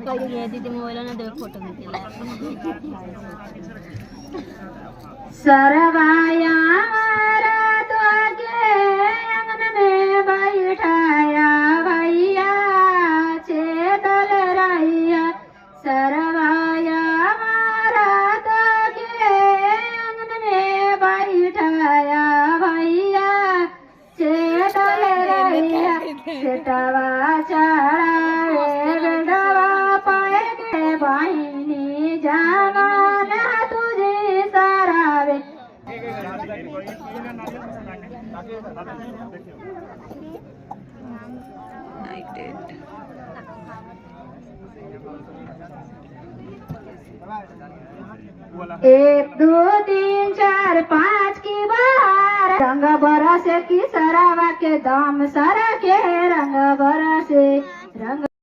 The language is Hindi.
कहीं दीदी मोबाइल ना देवे फोटो खींचेला सरवाया रात के अंगन में बैठाया भैया चेतल रहिया सरवाया रात के अंगन में बैठाया भैया चेतल रहिया चेतवा चढ़ाए बेटवा पाए के बहिनी जवान तुझे सरावे एक दो तीन चार पाँच की बार रंग बरसे की सरावा के दम सरा के रंग बरसे रंग